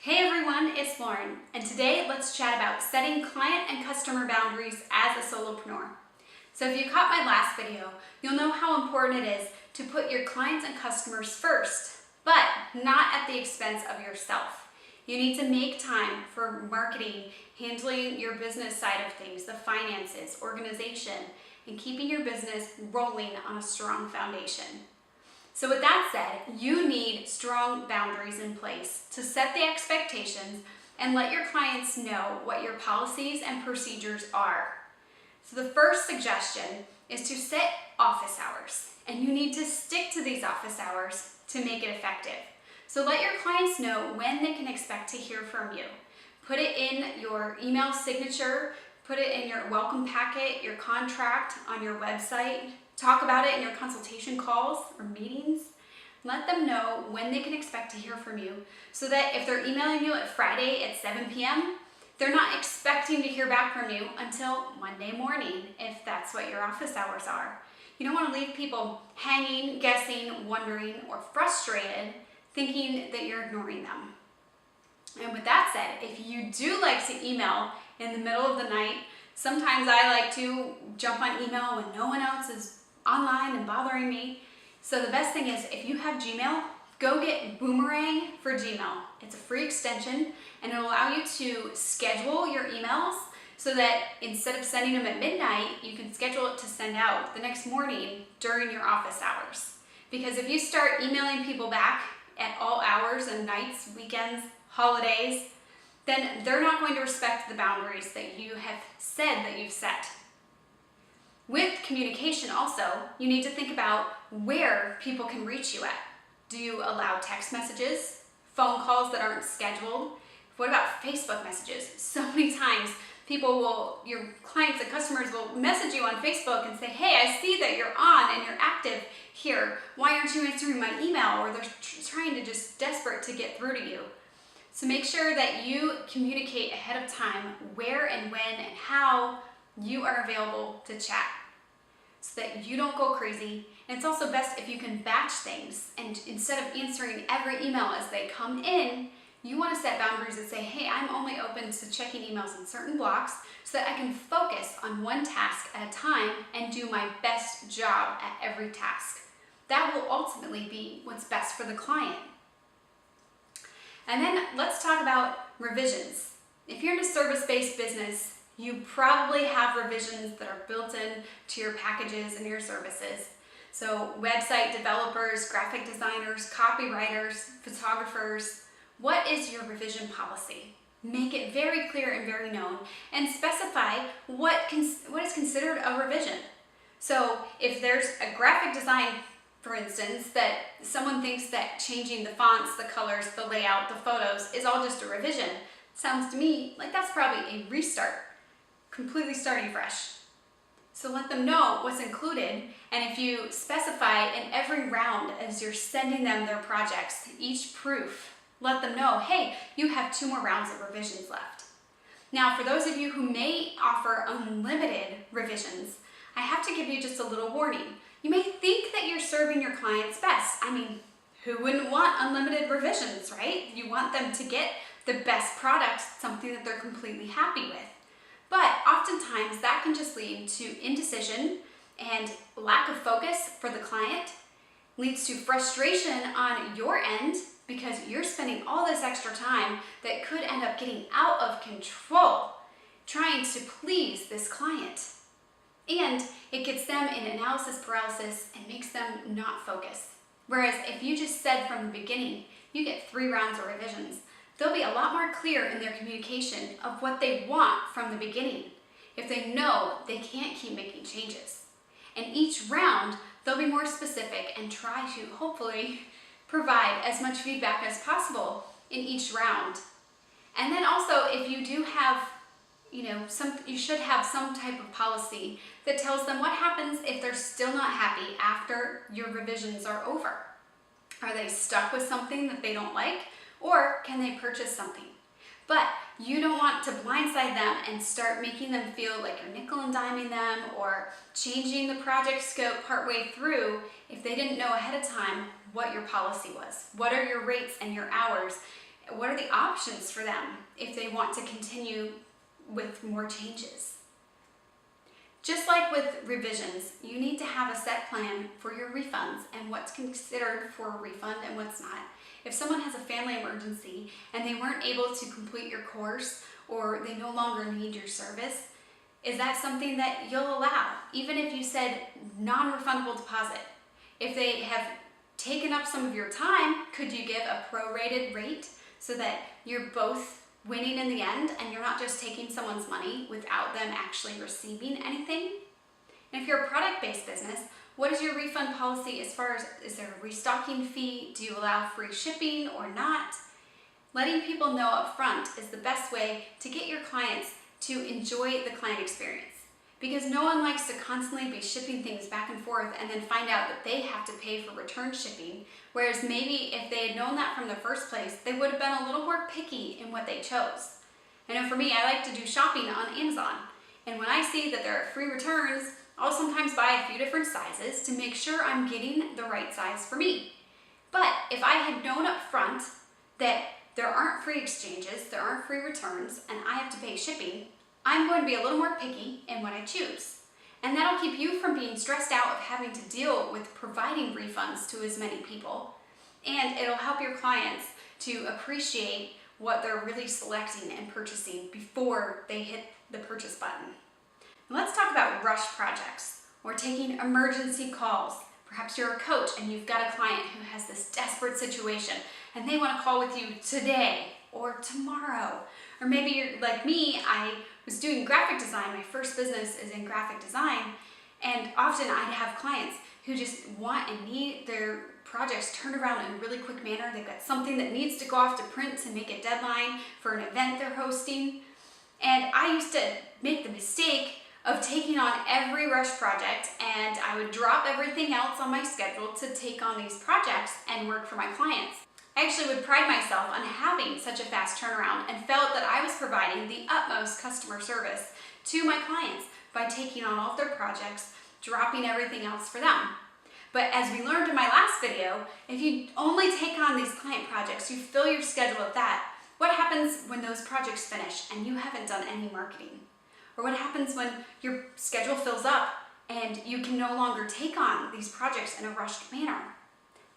Hey everyone, it's Lauren, and today let's chat about setting client and customer boundaries as a solopreneur. So if you caught my last video, you'll know how important it is to put your clients and customers first, but not at the expense of yourself. You need to make time for marketing, handling your business side of things, the finances, organization, and keeping your business rolling on a strong foundation. So with that said, you need strong boundaries in place to set the expectations and let your clients know what your policies and procedures are. So the first suggestion is to set office hours, and you need to stick to these office hours to make it effective. So let your clients know when they can expect to hear from you. Put it in your email signature, put it in your welcome packet, your contract on your website. Talk about it in your consultation calls or meetings. Let them know when they can expect to hear from you so that if they're emailing you at Friday at 7 p.m., they're not expecting to hear back from you until Monday morning, if that's what your office hours are. You don't want to leave people hanging, guessing, wondering, or frustrated, thinking that you're ignoring them. And with that said, if you do like to email in the middle of the night, sometimes I like to jump on email when no one else is online and bothering me. So the best thing is, if you have Gmail, go get Boomerang for Gmail. It's a free extension and it'll allow you to schedule your emails so that instead of sending them at midnight, you can schedule it to send out the next morning during your office hours. Because if you start emailing people back at all hours and nights, weekends, holidays, then they're not going to respect the boundaries that you have said that you've set. With communication also, you need to think about where people can reach you at. Do you allow text messages, phone calls that aren't scheduled? What about Facebook messages? So many times your clients and customers will message you on Facebook and say, hey, I see that you're on and you're active here. Why aren't you answering my email? Or they're trying to just desperate to get through to you. So make sure that you communicate ahead of time where and when and how you are available to chat so that you don't go crazy. And it's also best if you can batch things, and instead of answering every email as they come in, you want to set boundaries that say, hey, I'm only open to checking emails in certain blocks so that I can focus on one task at a time and do my best job at every task. That will ultimately be what's best for the client. And then let's talk about revisions. If you're in a service-based business, you probably have revisions that are built in to your packages and your services. So website developers, graphic designers, copywriters, photographers, what is your revision policy? Make it very clear and very known, and specify what is considered a revision. So if there's a graphic design, for instance, that someone thinks that changing the fonts, the colors, the layout, the photos is all just a revision, sounds to me like that's probably a restart. Completely starting fresh. So let them know what's included, and if you specify in every round as you're sending them their projects, each proof, let them know, hey, you have 2 more rounds of revisions left. Now, for those of you who may offer unlimited revisions, I have to give you just a little warning. You may think that you're serving your clients best. I mean, who wouldn't want unlimited revisions, right? You want them to get the best product, something that they're completely happy with. But oftentimes that can just lead to indecision and lack of focus for the client, leads to frustration on your end because you're spending all this extra time that could end up getting out of control trying to please this client. And it gets them in analysis paralysis and makes them not focus. Whereas if you just said from the beginning, you get 3 rounds of revisions, they'll be a lot more clear in their communication of what they want from the beginning if they know they can't keep making changes. And each round, they'll be more specific and try to hopefully provide as much feedback as possible in each round. And then also, if you do have, you should have some type of policy that tells them what happens if they're still not happy after your revisions are over. Are they stuck with something that they don't like? Or can they purchase something? But you don't want to blindside them and start making them feel like you're nickel and diming them or changing the project scope partway through if they didn't know ahead of time what your policy was. What are your rates and your hours? what are the options for them if they want to continue with more changes? Just like with revisions, you need to have a set plan for your refunds and what's considered for a refund and what's not. If someone has a family emergency and they weren't able to complete your course or they no longer need your service, is that something that you'll allow? Even if you said non-refundable deposit. If they have taken up some of your time, could you give a prorated rate so that you're both winning in the end and you're not just taking someone's money without them actually receiving anything? And if you're a product-based business, what is your refund policy as far as, is there a restocking fee? Do you allow free shipping or not? Letting people know up front is the best way to get your clients to enjoy the client experience, because no one likes to constantly be shipping things back and forth and then find out that they have to pay for return shipping, whereas maybe if they had known that from the first place, they would have been a little more picky in what they chose. I know for me, I like to do shopping on Amazon, and when I see that there are free returns, I'll sometimes buy a few different sizes to make sure I'm getting the right size for me. But if I had known up front that there aren't free exchanges, there aren't free returns, and I have to pay shipping, I'm going to be a little more picky in what I choose. And that'll keep you from being stressed out of having to deal with providing refunds to as many people. And it'll help your clients to appreciate what they're really selecting and purchasing before they hit the purchase button. And let's talk about rush projects or taking emergency calls. Perhaps you're a coach and you've got a client who has this desperate situation and they want to call with you today or tomorrow. Or maybe you're like me, I was doing graphic design. My first business is in graphic design, and often I'd have clients who just want and need their projects turned around in a really quick manner. They've got something that needs to go off to print to make a deadline for an event they're hosting. And I used to make the mistake of taking on every rush project, and I would drop everything else on my schedule to take on these projects and work for my clients. I actually would pride myself on having such a fast turnaround and felt that I was providing the utmost customer service to my clients by taking on all of their projects, dropping everything else for them. But as we learned in my last video, if you only take on these client projects, you fill your schedule with that, what happens when those projects finish and you haven't done any marketing? Or what happens when your schedule fills up and you can no longer take on these projects in a rushed manner?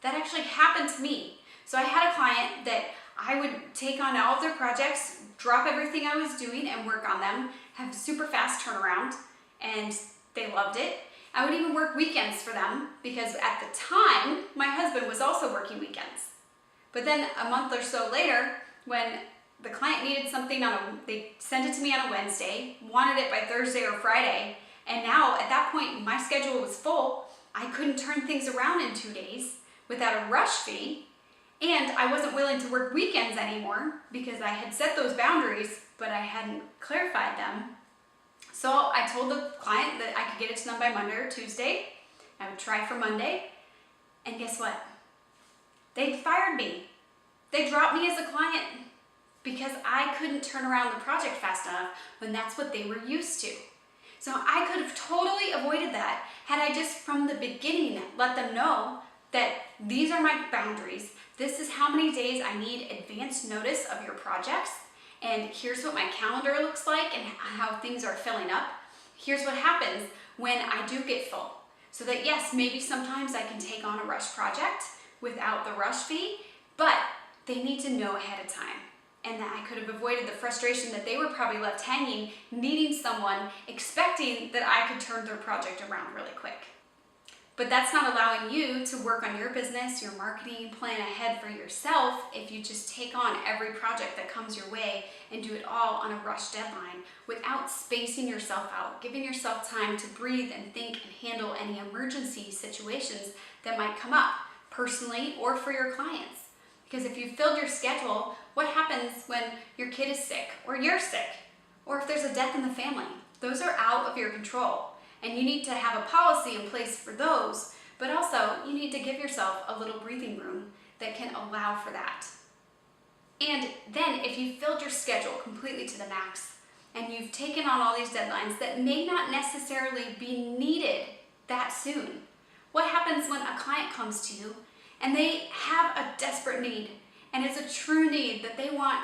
That actually happened to me. So I had a client that I would take on all of their projects, drop everything I was doing and work on them, have super fast turnaround, and they loved it. I would even work weekends for them because at the time, my husband was also working weekends. But then a month or so later, when the client needed something they sent it to me on a Wednesday, wanted it by Thursday or Friday, and now at that point my schedule was full. I couldn't turn things around in 2 days without a rush fee, and I wasn't willing to work weekends anymore because I had set those boundaries, but I hadn't clarified them. So I told the client that I could get it to them by Monday or Tuesday. I would try for Monday, and guess what? They fired me. They dropped me as a client because I couldn't turn around the project fast enough when that's what they were used to. So I could have totally avoided that had I just from the beginning let them know that these are my boundaries. This is how many days I need advance notice of your projects, and here's what my calendar looks like and how things are filling up. Here's what happens when I do get full. So that yes, maybe sometimes I can take on a rush project without the rush fee, but they need to know ahead of time. And that I could have avoided the frustration that they were probably left hanging, needing someone, expecting that I could turn their project around really quick. But that's not allowing you to work on your business, your marketing plan ahead for yourself if you just take on every project that comes your way and do it all on a rush deadline without spacing yourself out, giving yourself time to breathe and think and handle any emergency situations that might come up personally or for your clients. Because if you filled your schedule, what happens when your kid is sick or you're sick or if there's a death in the family? Those are out of your control. And you need to have a policy in place for those, but also you need to give yourself a little breathing room that can allow for that. And then if you filled your schedule completely to the max and you've taken on all these deadlines that may not necessarily be needed that soon, what happens when a client comes to you and they have a desperate need and it's a true need that they want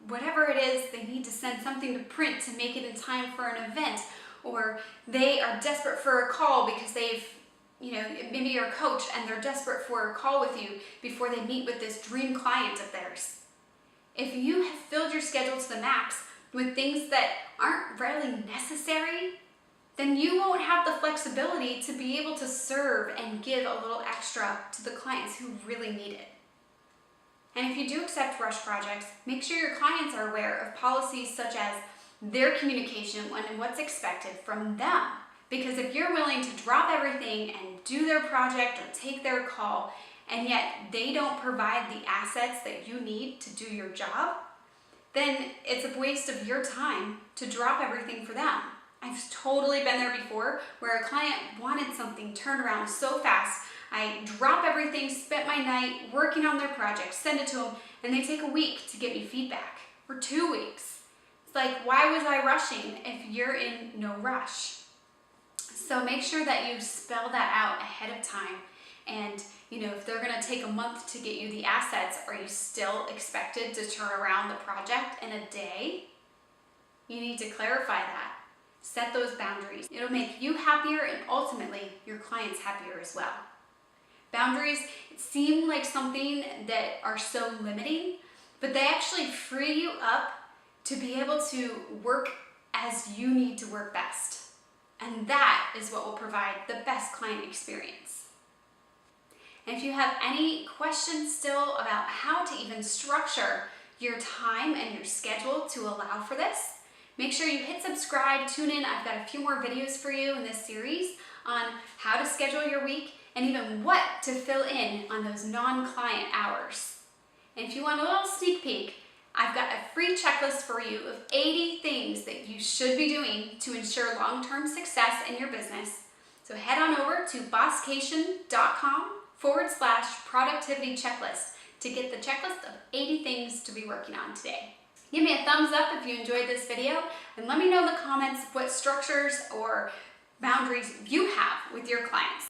whatever it is, they need to send something to print to make it in time for an event, or they are desperate for a call because they've, maybe you're a coach and they're desperate for a call with you before they meet with this dream client of theirs. If you have filled your schedule to the max with things that aren't really necessary, then you won't have the flexibility to be able to serve and give a little extra to the clients who really need it. And if you do accept rush projects, make sure your clients are aware of policies such as their communication and what's expected from them. Because if you're willing to drop everything and do their project or take their call, and yet they don't provide the assets that you need to do your job, then it's a waste of your time to drop everything for them. I've totally been there before where a client wanted something turned around so fast. I drop everything, spent my night working on their project, send it to them, and they take a week to get me feedback, or 2 weeks. It's like, why was I rushing if you're in no rush? So make sure that you spell that out ahead of time. And if they're gonna take a month to get you the assets, are you still expected to turn around the project in a day? You need to clarify that. Set those boundaries. It'll make you happier and ultimately your clients happier as well. Boundaries seem like something that are so limiting, but they actually free you up to be able to work as you need to work best. And that is what will provide the best client experience. And if you have any questions still about how to even structure your time and your schedule to allow for this, make sure you hit subscribe, tune in. I've got a few more videos for you in this series on how to schedule your week and even what to fill in on those non-client hours. And if you want a little sneak peek, I've got a free checklist for you of 80 things that you should be doing to ensure long-term success in your business. So head on over to bosscation.com/productivity checklist to get the checklist of 80 things to be working on today. Give me a thumbs up if you enjoyed this video, and let me know in the comments what structures or boundaries you have with your clients.